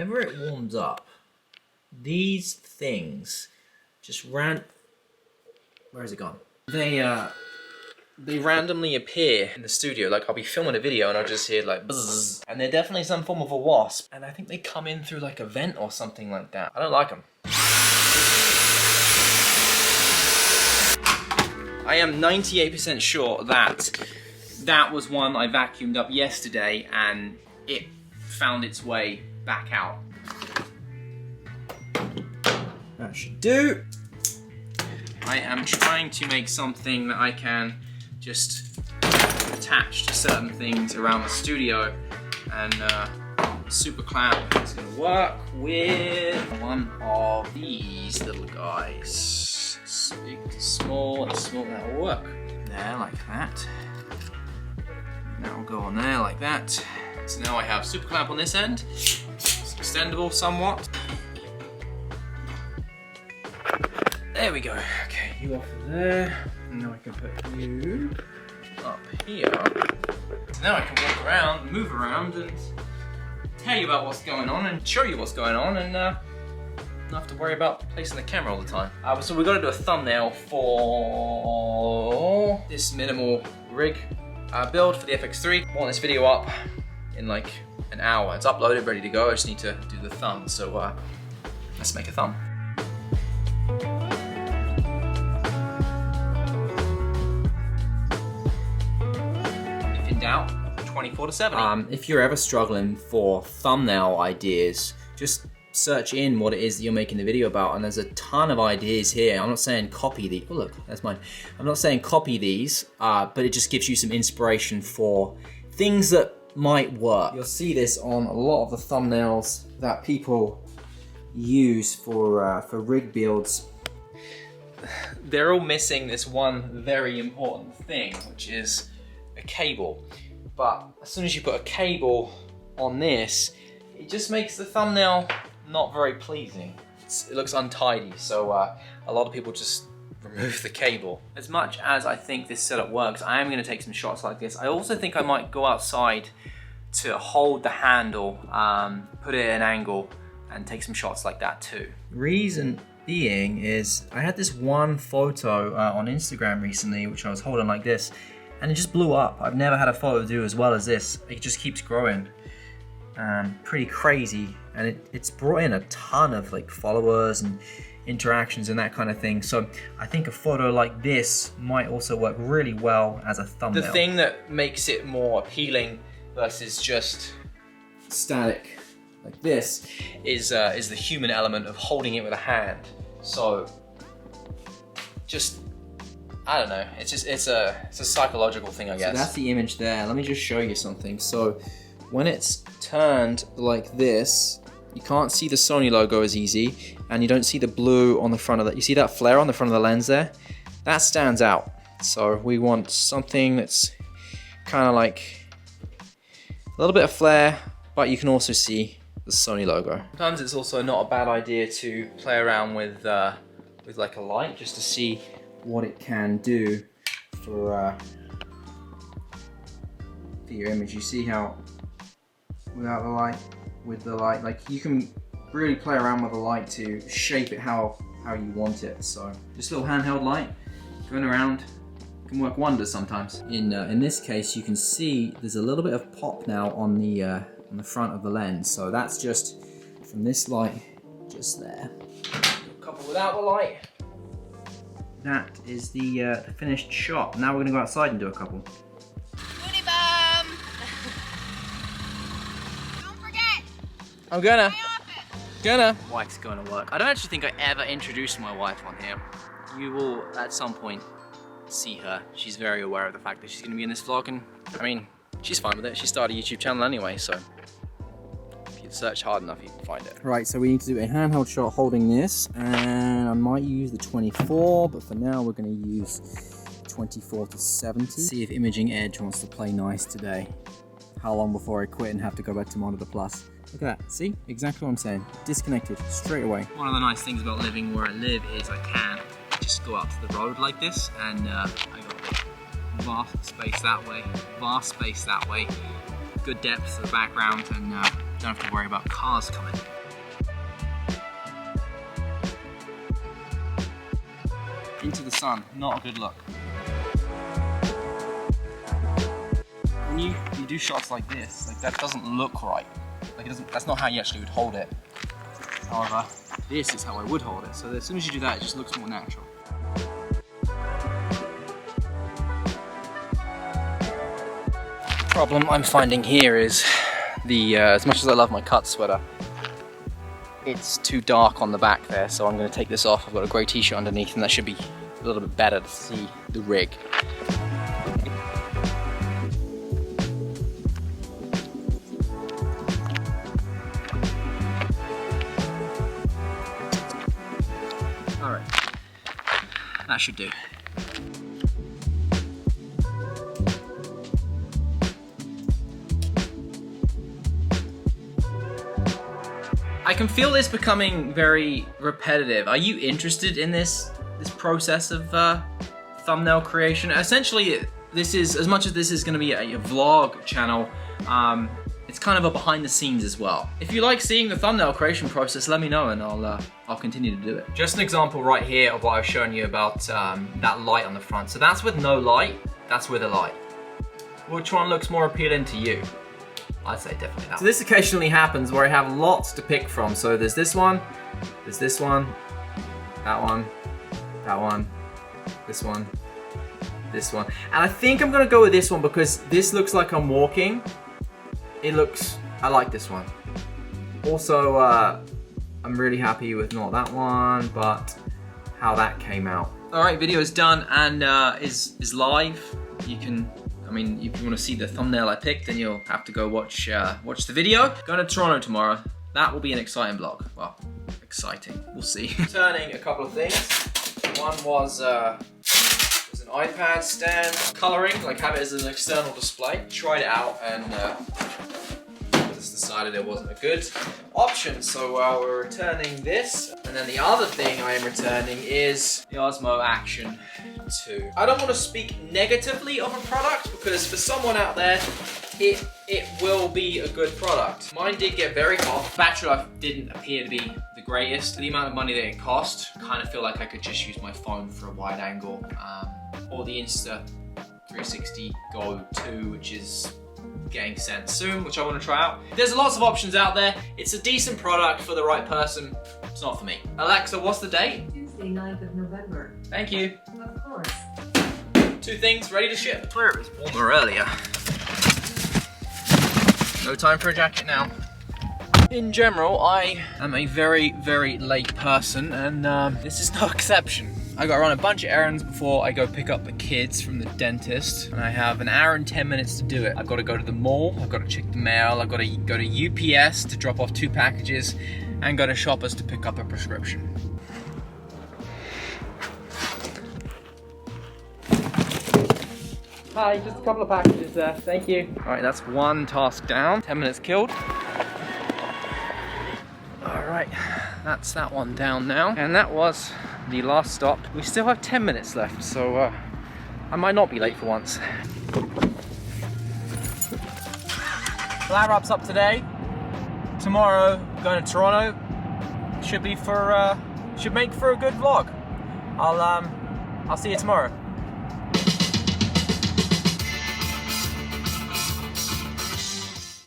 whenever it warms up, these things just where has it gone? They randomly appear in the studio. Like I'll be filming a video and I'll just hear like buzz, and they're definitely some form of a wasp. And I think they come in through like a vent or something like that. I don't like them. I am 98% sure that that was one I vacuumed up yesterday and it found its way back out. That should do. I am trying to make something that I can just attach to certain things around the studio, and super clamp is going to work with one of these little guys. It's big to small, and small, that will work. There, like that. That will go on there like that. So now I have super clamp on this end. It's extendable somewhat. There we go. Okay, you off of there. And now I can put you up here. So now I can walk around, move around, and tell you about what's going on and show you what's going on, and not have to worry about placing the camera all the time. So we've got to do a thumbnail for this minimal rig build for the FX3. I want this video up in like an hour. It's uploaded, ready to go. I just need to do the thumb. So let's make a thumb. Out 24 to 70. If you're ever struggling for thumbnail ideas, just search in what it is that you're making the video about, and there's a ton of ideas here. I'm not saying copy these. Oh look, that's mine. I'm not saying copy these, but it just gives you some inspiration for things that might work. You'll see this on a lot of the thumbnails that people use for rig builds. They're all missing this one very important thing, which is a cable. But as soon as you put a cable on this, it just makes the thumbnail not very pleasing. It looks untidy, so a lot of people just remove the cable. As much as I think this setup works, I am going to take some shots like this. I also think I might go outside to hold the handle, put it at an angle, and take some shots like that too. Reason being is I had this one photo on Instagram recently, which I was holding like this, and it just blew up. I've never had a photo do as well as this. It just keeps growing. Pretty crazy. And it's brought in a ton of like followers and interactions and that kind of thing. So I think a photo like this might also work really well as a thumbnail. The thing that makes it more appealing versus just static like this is the human element of holding it with a hand. So just, I don't know, it's a psychological thing, I guess. So that's the image there. Let me just show you something. So when it's turned like this, you can't see the Sony logo as easy, and you don't see the blue on the front of that. You see that flare on the front of the lens there? That stands out. So we want something that's kind of like a little bit of flare, but you can also see the Sony logo. Sometimes it's also not a bad idea to play around with like a light, just to see what it can do for your image. You see how without the light, with the light, like you can really play around with the light to shape it how you want it. So just a little handheld light going around can work wonders sometimes. In this case, you can see there's a little bit of pop now on the front of the lens. So that's just from this light just there. A couple without the light. That is the finished shot. Now we're gonna go outside and do a couple. Booty bum! Don't forget! I'm gonna. Wife's going to work. I don't actually think I ever introduced my wife on here. You will at some point see her. She's very aware of the fact that she's gonna be in this vlog, and I mean, she's fine with it. She started a YouTube channel anyway, so if you search hard enough, you can find it. Right, so we need to do a handheld shot holding this, and I might use the 24, but for now we're going to use 24 to 70. See if Imaging Edge wants to play nice today. How long before I quit and have to go back to Monitor Plus? Look at that, see? Exactly what I'm saying. Disconnected, straight away. One of the nice things about living where I live is I can just go out to the road like this, and I got vast space that way, good depth to the background, and Don't have to worry about cars coming. Into the sun, not a good look. When you do shots like this, like that doesn't look right. Like that's not how you actually would hold it. However, this is how I would hold it. So as soon as you do that, it just looks more natural. The problem I'm finding here is as much as I love my cut sweater, it's too dark on the back there, so I'm going to take this off. I've got a grey t-shirt underneath, and that should be a little bit better to see the rig. Alright, that should do. I can feel this becoming very repetitive. Are you interested in this process of thumbnail creation? Essentially, this is, as much as this is going to be a vlog channel, it's kind of a behind the scenes as well. If you like seeing the thumbnail creation process, let me know and I'll continue to do it. Just an example right here of what I was showing you about that light on the front. So that's with no light, that's with a light. Which one looks more appealing to you? I'd say definitely that one. So this occasionally happens where I have lots to pick from. So there's this one, that one, this one, this one. And I think I'm gonna go with this one because this looks like I'm walking. I like this one. Also, I'm really happy with not that one, but how that came out. All right, video is done and is live. You can, I mean, if you want to see the thumbnail I picked, then you'll have to go watch the video. Going to Toronto tomorrow. That will be an exciting vlog. Well, exciting. We'll see. Turning a couple of things. One was an iPad stand coloring, like have it as an external display. Tried it out and just decided it wasn't a good option. So we're returning this. And then the other thing I am returning is the Osmo Action 2. I don't want to speak negatively of a product because for someone out there, it will be a good product. Mine did get very hot. Battery life didn't appear to be the greatest. For the amount of money that it cost, I kind of feel like I could just use my phone for a wide angle. Or the Insta360 Go 2, which is getting sent soon, which I want to try out. There's lots of options out there. It's a decent product for the right person. It's not for me. Alexa, what's the date? Tuesday, 9th of November. Thank you. Of course. 2 things ready to ship. Where it was warmer earlier. No time for a jacket now. In general, I am a very, very late person, and this is no exception. I gotta run a bunch of errands before I go pick up the kids from the dentist, and I have an hour and 10 minutes to do it. I've got to go to the mall, I've got to check the mail, I've got to go to UPS to drop off 2 packages, and go to Shoppers to pick up a prescription. Hi, just a couple of packages there, thank you. All right, that's 1 task down, 10 minutes killed. All right, that's that one down now. And that was the last stop. We still have 10 minutes left, so I might not be late for once. So that wraps up today. Tomorrow, going to Toronto. Should make for a good vlog. I'll see you tomorrow.